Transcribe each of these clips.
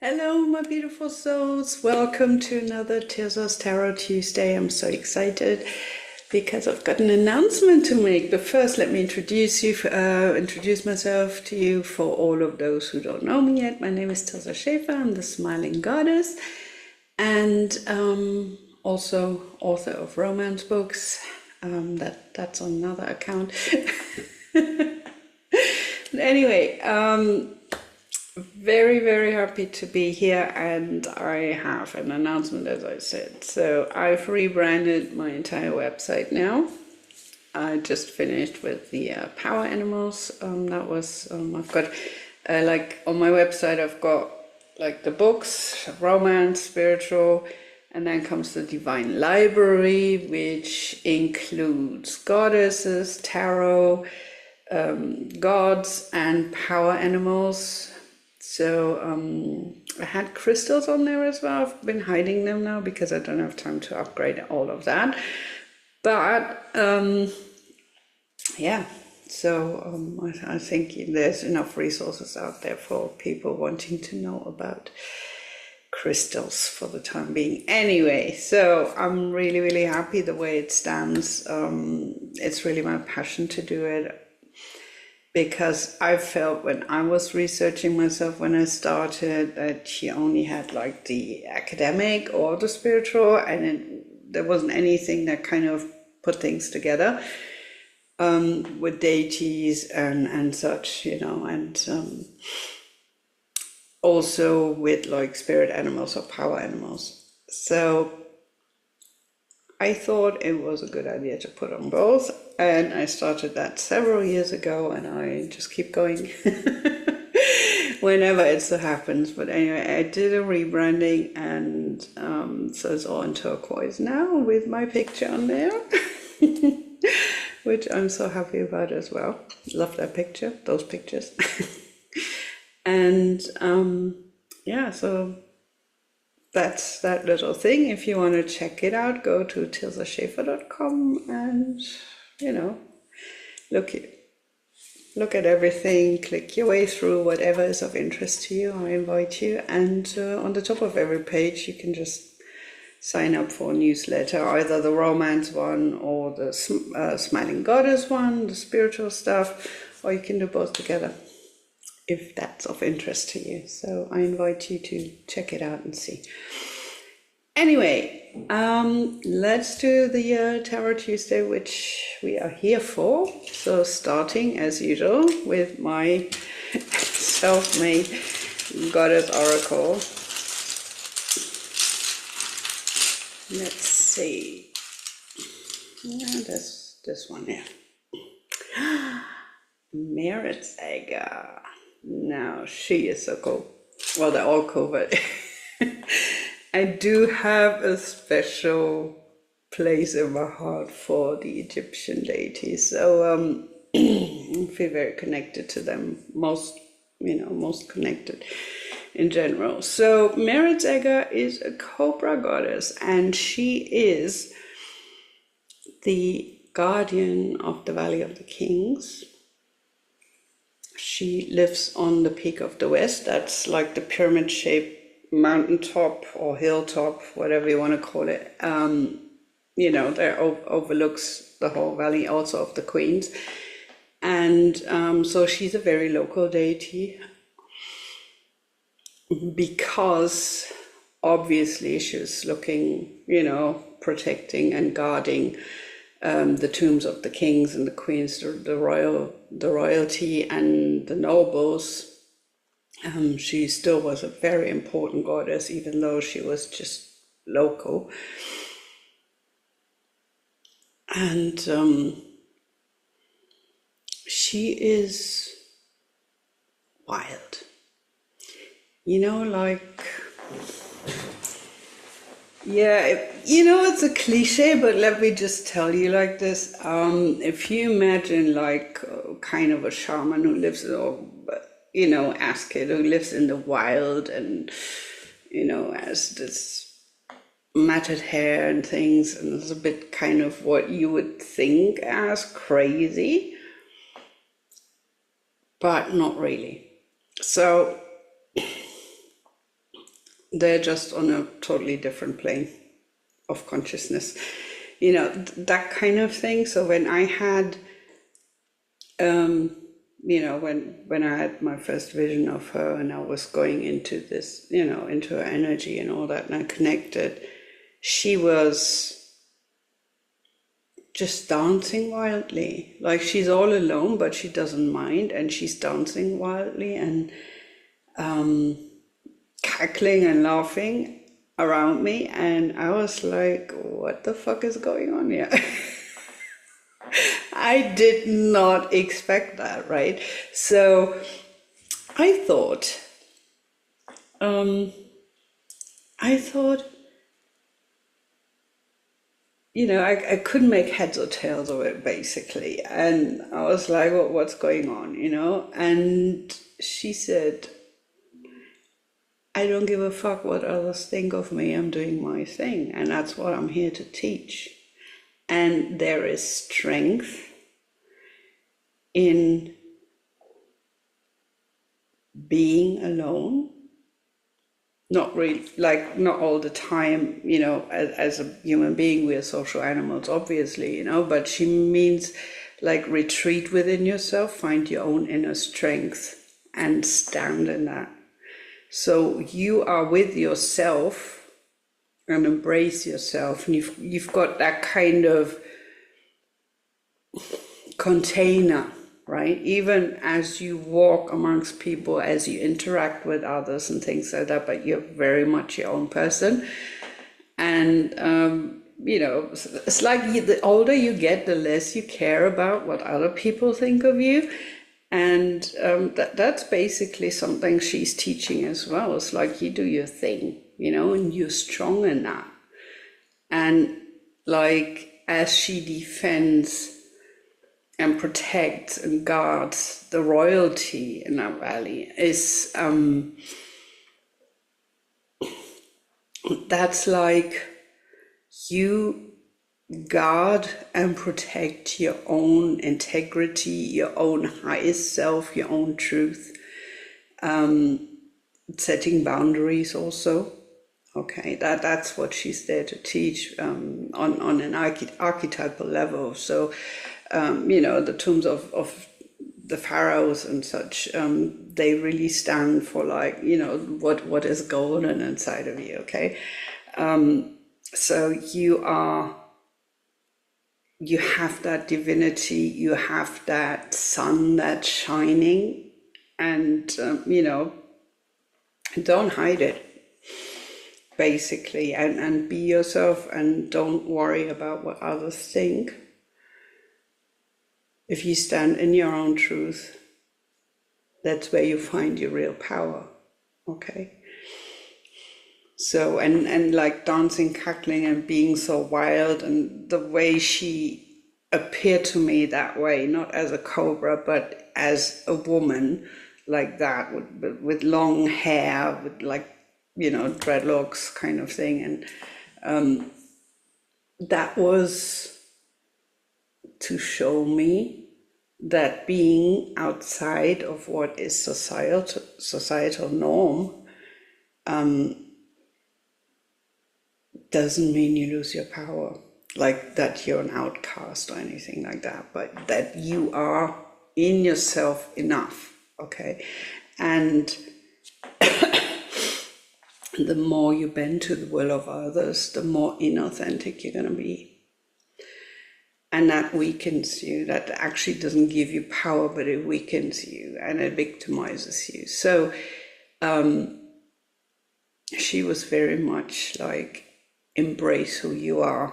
Hello, my beautiful souls. Welcome to another TIRZA'S Tarot Tuesday. I'm so excited because I've got an announcement to make. But first, let me introduce myself to you for all of those who don't know me yet. My name is Tirza Schaefer. I'm the Smiling Goddess and also author of romance books. That's on another account. Anyway, very, very happy to be here, and I have an announcement, as I said. So I've rebranded my entire website now. I just finished with the power animals. I've got like on my website I've got like the books, romance, spiritual, and then comes the divine library, which includes goddesses, tarot, gods, and power animals. So I had crystals on there as well. I've been hiding them now because I don't have time to upgrade all of that. But yeah, so I think there's enough resources out there for people wanting to know about crystals for the time being. Anyway, so I'm really, really happy the way it stands. It's really my passion to do it, because I felt when I was researching myself when I started that she only had like the academic or the spiritual, and there wasn't anything that kind of put things together with deities and such, and also with like spirit animals or power animals. So I thought it was a good idea to put on both, and I started that several years ago, and I just keep going whenever it so happens. But anyway, I did a rebranding, and so it's all in turquoise now with my picture on there, which I'm so happy about as well. Love that picture, those pictures. And yeah, so that's that little thing. If you want to check it out, go to TIRZASchaefer.com and, look at everything, click your way through whatever is of interest to you. I invite you. And on the top of every page, you can just sign up for a newsletter, either the romance one or the Smiling Goddess one, the spiritual stuff, or you can do both together if that's of interest to you. So I invite you to check it out and see. Anyway, let's do the Tarot Tuesday, which we are here for. So starting as usual with my self-made goddess oracle. Let's see. Yeah, this one here. Meritsager. Now she is so cool. Well, they're all cool, but I do have a special place in my heart for the Egyptian deities. So I feel very connected to them, most connected in general. So Meritsager is a cobra goddess, and she is the guardian of the Valley of the Kings. She lives on the Peak of the West. That's like the pyramid-shaped mountaintop or hilltop, whatever you want to call it. There overlooks the whole valley, also of the Queens. And so she's a very local deity, because obviously she's looking, protecting and guarding the tombs of the kings and the queens, the royalty and the nobles. She still was a very important goddess, even though she was just local. And she is wild. It's a cliche, but let me just tell you like this. If you imagine like kind of a shaman who lives, Asked, who lives in the wild and, has this matted hair and things, and it's a bit kind of what you would think as crazy, but not really. So they're just on a totally different plane of consciousness, that kind of thing. So when I had, when I had my first vision of her and I was going into this, into her energy and all that, and I connected, she was just dancing wildly. Like, she's all alone, but she doesn't mind, and she's dancing wildly and cackling and laughing around me. And I was like, what the fuck is going on here? I did not expect that, right? So I thought, I couldn't make heads or tails of it, basically. And I was like, well, what's going on, And she said, I don't give a fuck what others think of me. I'm doing my thing. And that's what I'm here to teach. And there is strength in being alone. Not really, like, not all the time, as a human being, we are social animals, obviously, but she means like retreat within yourself, find your own inner strength and stand in that. So you are with yourself and embrace yourself, and you've got that kind of container, right? Even as you walk amongst people, as you interact with others and things like that, but you're very much your own person. And, it's like the older you get, the less you care about what other people think of you. And that's basically something she's teaching as well. It's like, you do your thing, and you're strong in that. And like, as she defends and protects and guards the royalty in that valley, is that's like, you guard and protect your own integrity, your own highest self, your own truth, setting boundaries also. Okay, that's what she's there to teach on an archetypal level. So, the tombs of the pharaohs and such, they really stand for, like, what is golden inside of you. Okay, so you have that divinity, you have that sun that's shining, and don't hide it, basically, and be yourself, and don't worry about what others think. If you stand in your own truth, that's where you find your real power. Okay. So, and like dancing, cackling, and being so wild, and the way she appeared to me that way, not as a cobra, but as a woman, like that, with long hair, with, like, dreadlocks kind of thing. And that was to show me that being outside of what is societal norm doesn't mean you lose your power, like that you're an outcast or anything like that, but that you are in yourself enough. Okay. And the more you bend to the will of others, the more inauthentic you're going to be. And that weakens you. That actually doesn't give you power, but it weakens you and it victimizes you. So she was very much like, embrace who you are.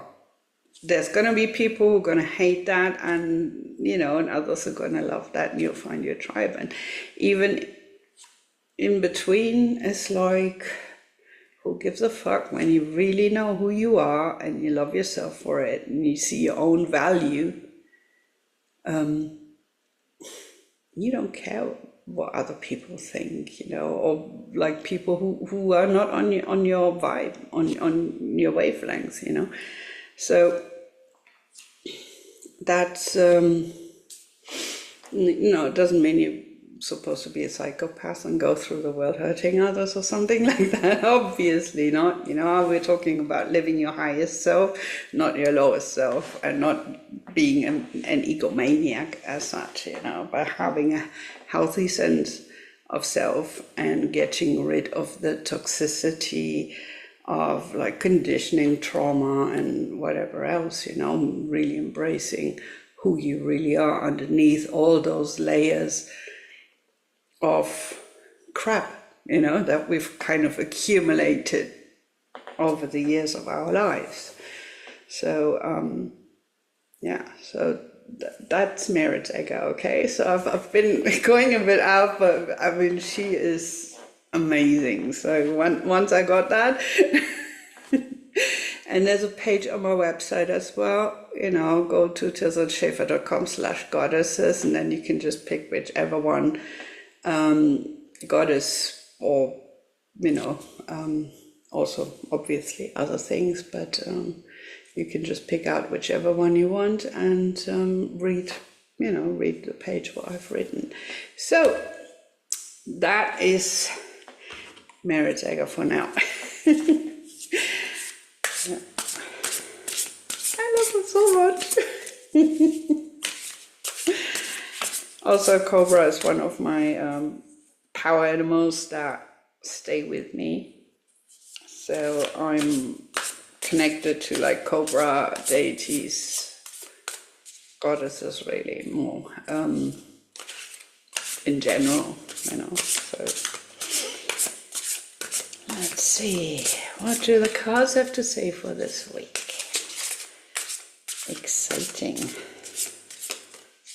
There's going to be people who are going to hate that, and and others are going to love that, and you'll find your tribe. And even in between, it's like, who gives a fuck? When you really know who you are and you love yourself for it, and you see your own value, you don't care what other people think, or like people who are not on your vibe, on your wavelengths, So that's, it doesn't mean you supposed to be a psychopath and go through the world hurting others or something like that. Obviously not. We're talking about living your highest self, not your lowest self, and not being an egomaniac as such, but having a healthy sense of self and getting rid of the toxicity of like conditioning, trauma, and whatever else, really embracing who you really are underneath all those layers of crap, that we've kind of accumulated over the years of our lives. So, that's Merit Egger, okay? So I've been going a bit out, but I mean, she is amazing. So once I got that, and there's a page on my website as well, go to TIRZA'S.com/goddesses, and then you can just pick whichever one, goddess, or, also obviously other things, but you can just pick out whichever one you want and read the page what I've written. So that is Merit Egger for now. Yeah. I love it so much. Also, Cobra is one of my power animals that stay with me. So I'm connected to like Cobra deities, goddesses, really more in general, So let's see, what do the cards have to say for this week? Exciting,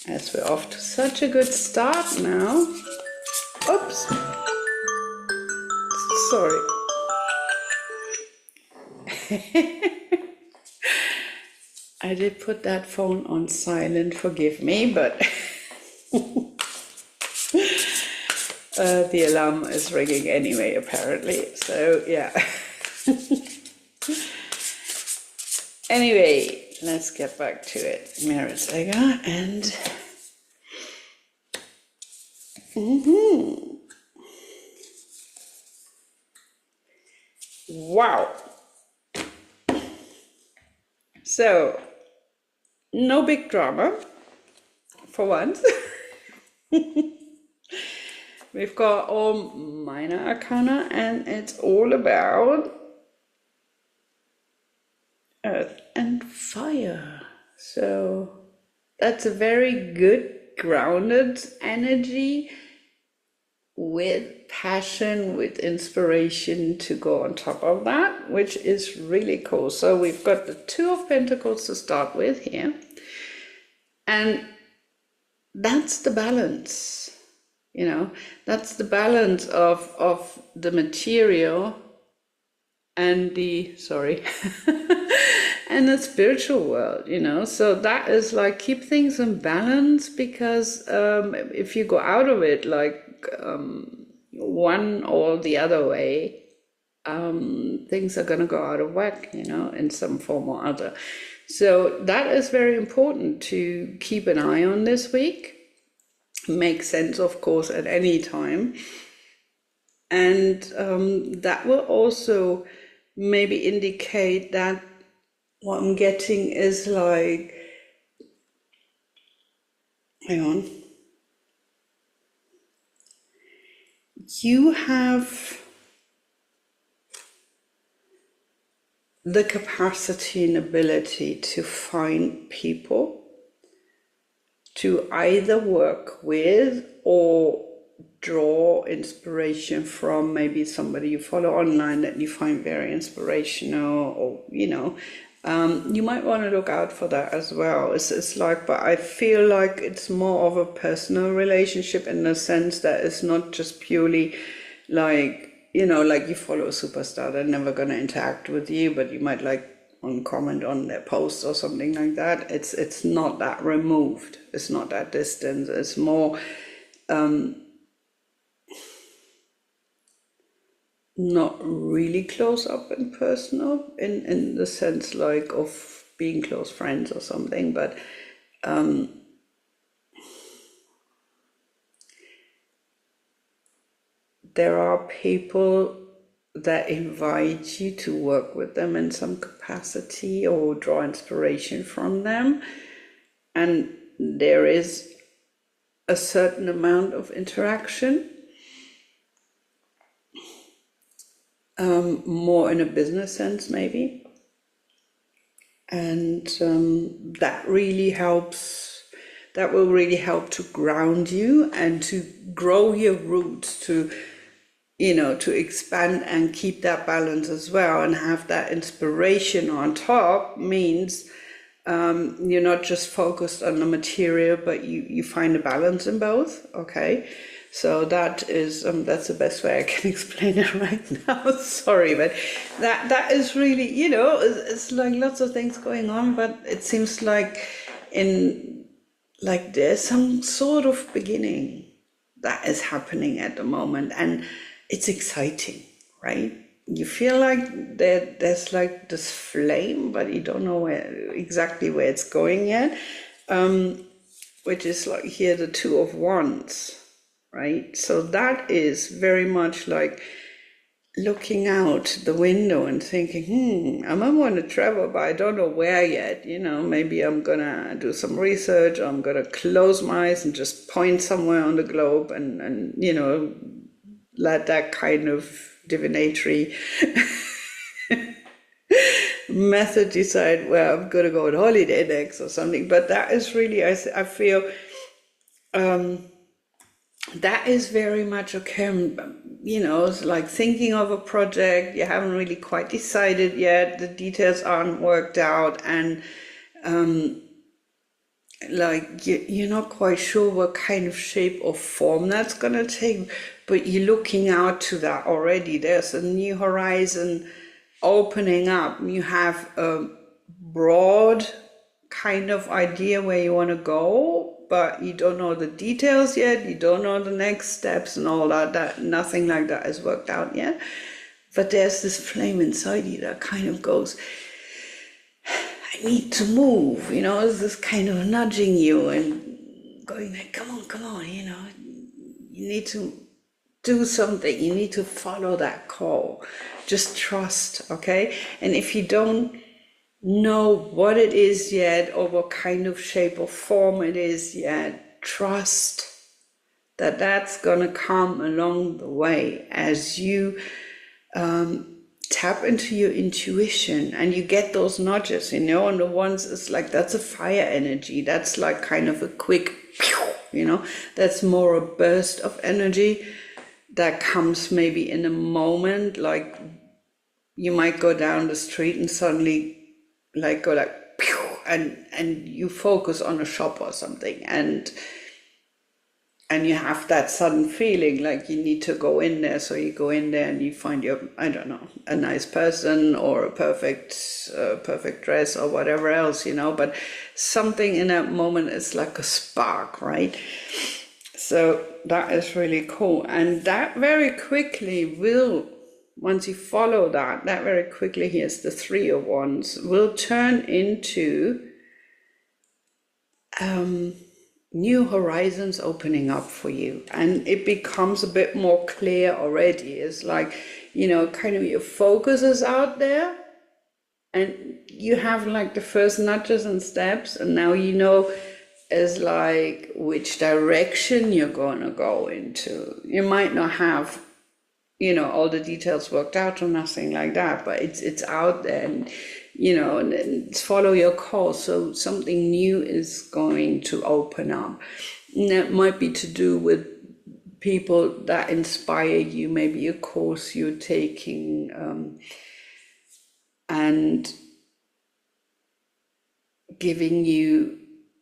as we're off to such a good start now. Oops, sorry. I did put that phone on silent, forgive me, but the alarm is ringing anyway, apparently, so yeah. Anyway, let's get back to it. Merit Egger and wow. So, no big drama, for once. We've got all minor arcana, and it's all about earth and fire. So that's a very good grounded energy with passion, with inspiration to go on top of that, which is really cool. So we've got the Two of Pentacles to start with here, and that's the balance, that's the balance of the material and the and the spiritual world, so that is like, keep things in balance, because if you go out of it like one or the other way, things are going to go out of whack, in some form or other. So that is very important to keep an eye on this week. Make sense, of course, at any time. And that will also maybe indicate that what I'm getting is like, hang on, you have the capacity and ability to find people to either work with or draw inspiration from, maybe somebody you follow online that you find very inspirational, or you might want to look out for that as well. It's like, but I feel like it's more of a personal relationship, in the sense that it's not just purely like, like you follow a superstar, they're never going to interact with you, but you might like comment on their posts or something like that. It's not that removed, it's not that distant, it's more not really close up and personal in the sense like of being close friends or something, but there are people that invite you to work with them in some capacity or draw inspiration from them. And there is a certain amount of interaction, more in a business sense maybe. And that really helps, that will really help to ground you and to grow your roots, to, you know, to expand and keep that balance as well, and have that inspiration on top means you're not just focused on the material, but you find a balance in both. Okay, so that is that's the best way I can explain it right now. Sorry, but that is really, you know, it's like lots of things going on, but it seems like there's some sort of beginning that is happening at the moment, and it's exciting, right? You feel like there's like this flame, but you don't know exactly where it's going yet, which is like here the Two of Wands, right? So that is very much like looking out the window and thinking, I might want to travel, but I don't know where yet. You know, maybe I'm gonna do some research, or I'm gonna close my eyes and just point somewhere on the globe and you know, let that kind of divinatory method decide where I'm gonna go on holiday next or something. But that is really, I feel that is very much okay. You know, it's like thinking of a project, you haven't really quite decided yet, the details aren't worked out, and like you're not quite sure what kind of shape or form that's gonna take, but you're looking out to that already. There's a new horizon opening up. You have a broad kind of idea where you want to go, but you don't know the details yet, you don't know the next steps and all that, nothing like that is worked out yet. But there's this flame inside you that kind of goes, I need to move, you know, it's this kind of nudging you and going like, come on, you know, you need to do something, you need to follow that call, just trust, okay? And if you don't know what it is yet, or what kind of shape or form it is yet, trust that that's gonna come along the way as you tap into your intuition and you get those nudges, you know. And the ones, it's like, that's a fire energy, that's like kind of a quick, you know, that's more a burst of energy that comes maybe in a moment. Like you might go down the street and suddenly like go like and you focus on a shop or something, and you have that sudden feeling like you need to go in there. So you go in there and you find your, I don't know, a nice person or a perfect dress or whatever else, you know. But something in that moment is like a spark, right? So that is really cool. And that very quickly will, once you follow that very quickly, here's the Three of Wands, will turn into new horizons opening up for you. And it becomes a bit more clear already. It's like, you know, kind of your focus is out there and you have like the first nudges and steps, and now you know is like which direction you're gonna go into. You might not have, you know, all the details worked out or nothing like that, but it's out there, and you know, and it's follow your call. So something new is going to open up, and that might be to do with people that inspire you, maybe a course you're taking, and giving you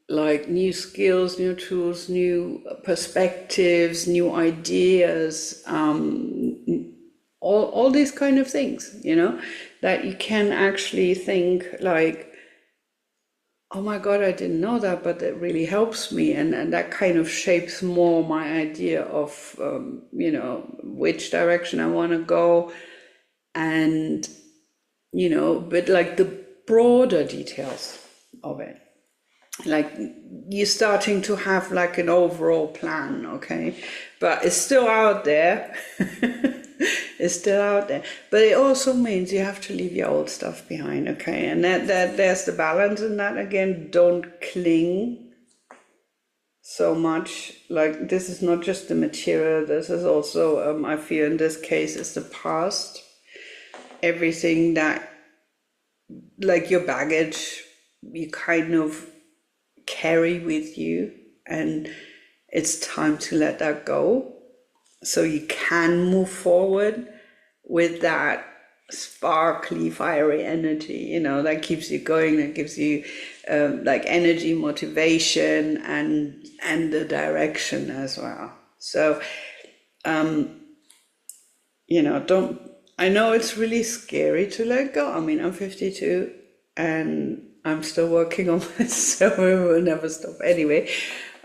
like new skills, new tools, new perspectives, new ideas, all these kind of things, you know, that you can actually think like, oh my God, I didn't know that, but that really helps me. And that kind of shapes more my idea of, you know, which direction I want to go. And, you know, but like the broader details of it. like you're starting to have like an overall plan, okay, but it's still out there. It's still out there, but it also means you have to leave your old stuff behind, okay, and that there's the balance in that. Again, don't cling so much. Like, this is not just the material, this is also I feel in this case is the past, everything that, like your baggage, you kind of carry with you, and it's time to let that go so you can move forward with that sparkly, fiery energy, that keeps you going, that gives you like energy, motivation, and the direction as well. So don't, I know it's really scary to let go. I mean, I'm 52 and I'm still working on myself. It will never stop anyway.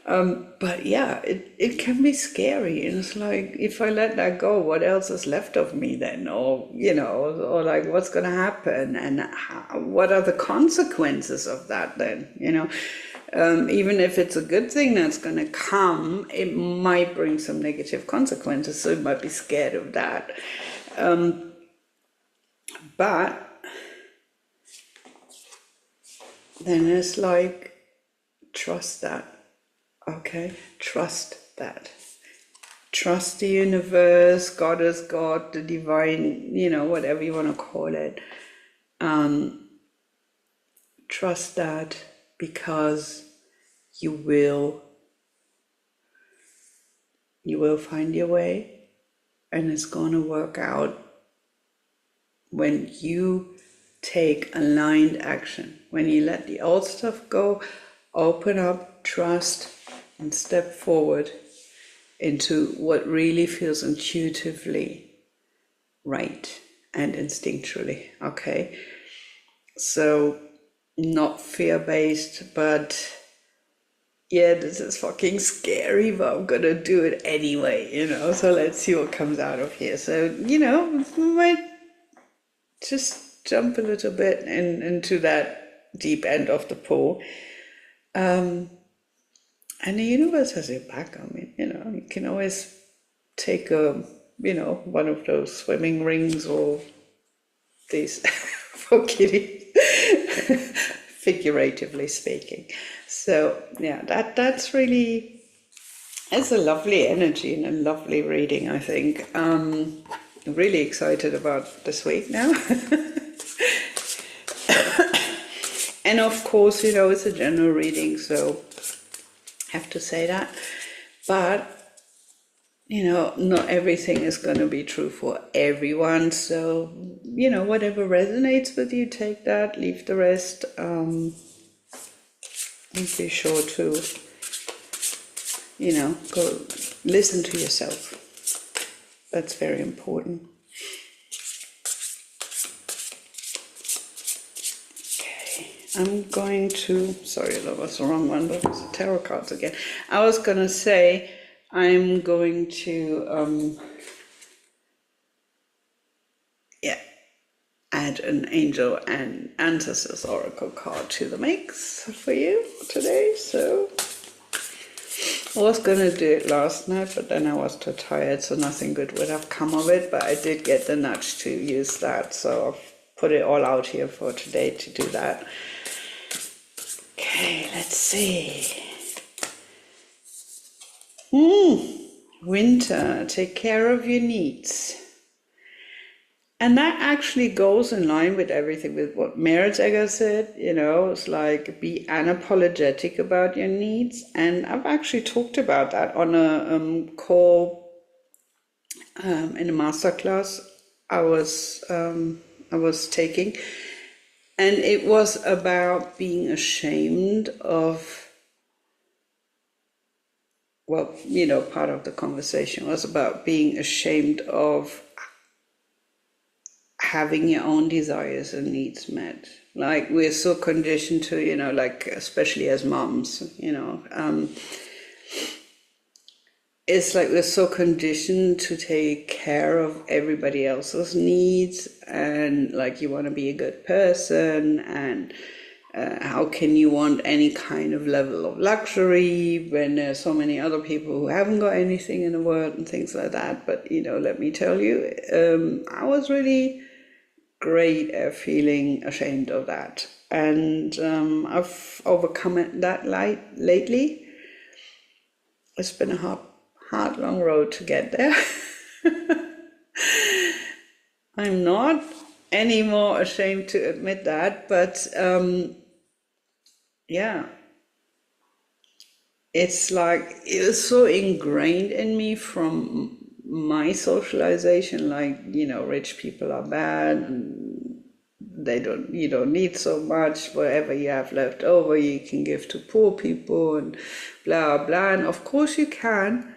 But yeah, it can be scary. And it's like, if I let that go, what else is left of me then? Or, or like, what's going to happen? And what are the consequences of that then? Even if it's a good thing that's going to come, it might bring some negative consequences. So you might be scared of that. But then it's like, trust that. Okay, trust that. Trust the universe, God is God, the divine, whatever you want to call it. Trust that, because you will find your way, and it's going to work out when you take aligned action. When you let the old stuff go, open up, trust, and step forward into what really feels intuitively right and instinctually, okay? So not fear-based, but yeah, this is fucking scary, but I'm gonna do it anyway, so let's see what comes out of here. So, we might just jump a little bit into that deep end of the pool. And the universe has your back. I mean, you can always take one of those swimming rings or these for kiddies, figuratively speaking. So yeah, that's really, it's a lovely energy and a lovely reading, I think. I'm really excited about this week now. And of course, it's a general reading, so have to say that, but not everything is going to be true for everyone. So whatever resonates with you, take that, leave the rest. And be sure to go listen to yourself. That's very important. I'm going to, sorry, that was the wrong one, that was the tarot cards again. I was going to say, I'm going to, add an angel and ancestors oracle card to the mix for you today. So I was going to do it last night, but then I was too tired, so nothing good would have come of it. But I did get the nudge to use that, so I've put it all out here for today to do that. Okay, let's see. Winter, take care of your needs. And that actually goes in line with everything, with what Meredith Egger said. It's like, be unapologetic about your needs. And I've actually talked about that on a call in a masterclass I was taking. And it was about being ashamed of, part of the conversation was about being ashamed of having your own desires and needs met. Like, we're so conditioned to, like, especially as moms, it's like we're so conditioned to take care of everybody else's needs, and like, you want to be a good person, and How can you want any kind of level of luxury when there's so many other people who haven't got anything in the world and things like that? But, let me tell you, I was really great at feeling ashamed of that. And I've overcome that lately. It's been a hard, long road to get there. I'm not any more ashamed to admit that, but yeah, it's like it was so ingrained in me from my socialization, like, rich people are bad and you don't need so much. Whatever you have left over you can give to poor people and blah blah. And of course you can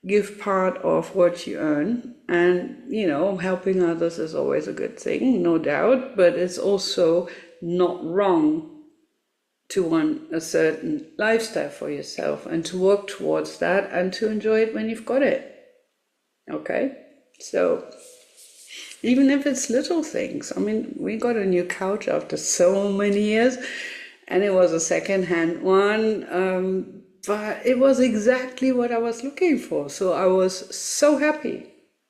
give part of what you earn, and helping others is always a good thing, no doubt, but it's also not wrong to want a certain lifestyle for yourself and to work towards that and to enjoy it when you've got it. Okay, so even if it's little things, I mean, we got a new couch after so many years, and it was a second-hand one, but it was exactly what I was looking for. So I was so happy.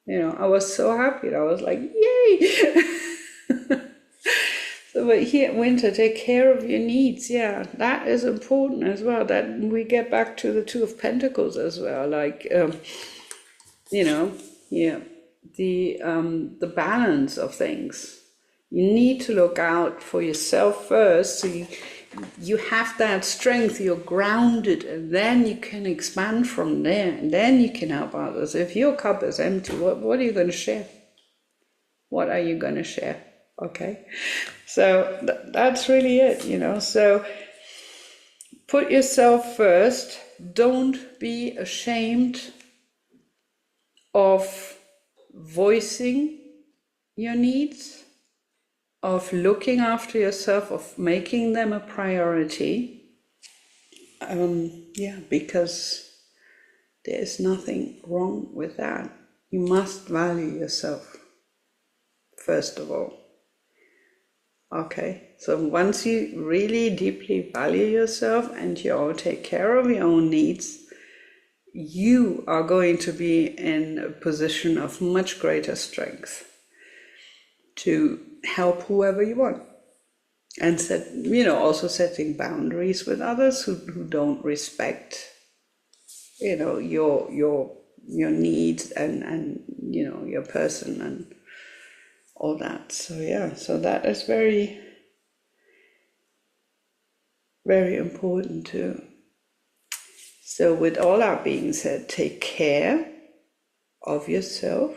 I was so happy. I was like, yay! So, but here, Winter, take care of your needs. Yeah, that is important as well. That we get back to the Two of Pentacles as well. Like, yeah, the balance of things. You need to look out for yourself first, so you have that strength, you're grounded, and then you can expand from there, and then you can help others. If your cup is empty, what are you going to share? What are you going to share? Okay, so that's really it, so put yourself first. Don't be ashamed of voicing your needs, of looking after yourself, of making them a priority. Because there is nothing wrong with that. You must value yourself, first of all. Okay, so once you really deeply value yourself and you all take care of your own needs, you are going to be in a position of much greater strength to help whoever you want. And also setting boundaries with others who don't respect, your needs and your person and all that. So yeah, so that is very, very important too. So with all that being said, take care of yourself,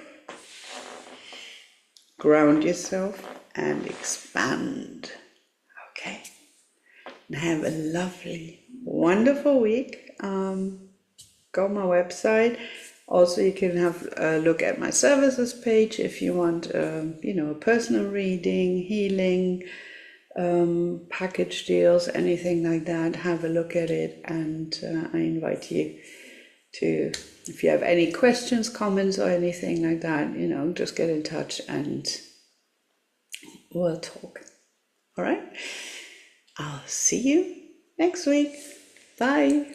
ground yourself, and expand. Okay, and have a lovely, wonderful week. Go on my website. Also, you can have a look at my services page if you want, a personal reading, healing, package deals, anything like that. Have a look at it, and I invite you to, if you have any questions, comments, or anything like that, just get in touch and we'll talk. All right? I'll see you next week. Bye.